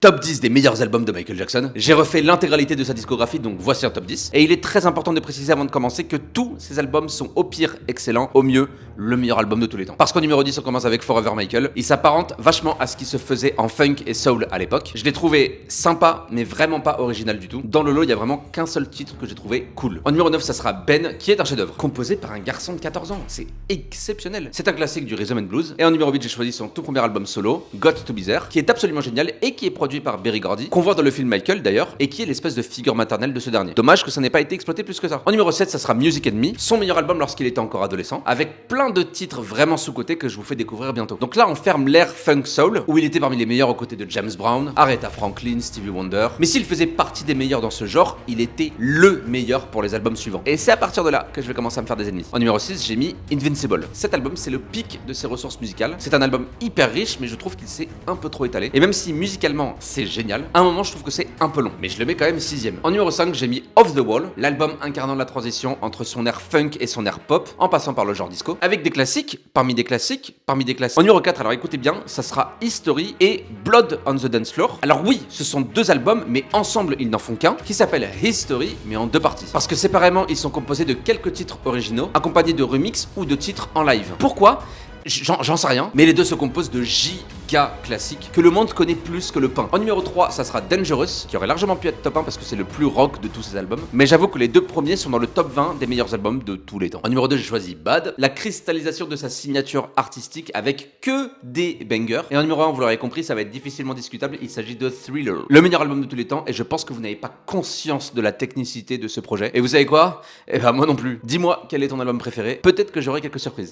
Top 10 des meilleurs albums de Michael Jackson. J'ai refait l'intégralité de sa discographie, donc voici un top 10. Et il est très important de préciser avant de commencer que tous ces albums sont au pire excellents, au mieux le meilleur album de tous les temps. Parce qu'au numéro 10, on commence avec Forever Michael. Il s'apparente vachement à ce qui se faisait en funk et soul à l'époque. Je l'ai trouvé sympa, mais vraiment pas original du tout. Dans le lot, il y a vraiment qu'un seul titre que j'ai trouvé cool. En numéro 9, ça sera Ben, qui est un chef-d'œuvre, composé par un garçon de 14 ans. C'est exceptionnel. C'est un classique du rhythm and blues. Et en numéro 8, j'ai choisi son tout premier album solo, Got to Be There, qui est absolument génial et qui est produit par Berry Gordy, qu'on voit dans le film Michael d'ailleurs, et qui est l'espèce de figure maternelle de ce dernier. Dommage que ça n'ait pas été exploité plus que ça. En numéro 7, ça sera Music and Me, son meilleur album lorsqu'il était encore adolescent, avec plein de titres vraiment sous-cotés que je vous fais découvrir bientôt. Donc là, on ferme l'ère funk soul, où il était parmi les meilleurs aux côtés de James Brown, Aretha Franklin, Stevie Wonder. Mais s'il faisait partie des meilleurs dans ce genre, il était le meilleur pour les albums suivants. Et c'est à partir de là que je vais commencer à me faire des ennemis. En numéro 6, j'ai mis Invincible. Cet album, c'est le pic de ses ressources musicales. C'est un album hyper riche, mais je trouve qu'il s'est un peu trop étalé. Et même si musicalement, c'est génial, à un moment, je trouve que c'est un peu long. Mais je le mets quand même 6ème. En numéro 5, j'ai mis Off the Wall, l'album incarnant la transition entre son air funk et son air pop, en passant par le genre disco, avec des classiques, parmi des classiques, parmi des classiques. En numéro 4, alors écoutez bien, ça sera History et Blood on the Dance Floor. Alors oui, ce sont deux albums, mais ensemble, ils n'en font qu'un, qui s'appelle History, mais en deux parties. Parce que séparément, ils sont composés de quelques titres originaux, accompagnés de remix ou de titres en live. Pourquoi ? J'en sais rien, mais les deux se composent de giga classiques que le monde connaît plus que le pain. En numéro 3, ça sera Dangerous, qui aurait largement pu être top 1 parce que c'est le plus rock de tous ces albums. Mais j'avoue que les deux premiers sont dans le top 20 des meilleurs albums de tous les temps. En numéro 2, j'ai choisi Bad, la cristallisation de sa signature artistique avec que des bangers. Et en numéro 1, vous l'aurez compris, ça va être difficilement discutable, il s'agit de Thriller, le meilleur album de tous les temps, et je pense que vous n'avez pas conscience de la technicité de ce projet. Et vous savez quoi ? Eh ben moi non plus. Dis-moi quel est ton album préféré, peut-être que j'aurai quelques surprises.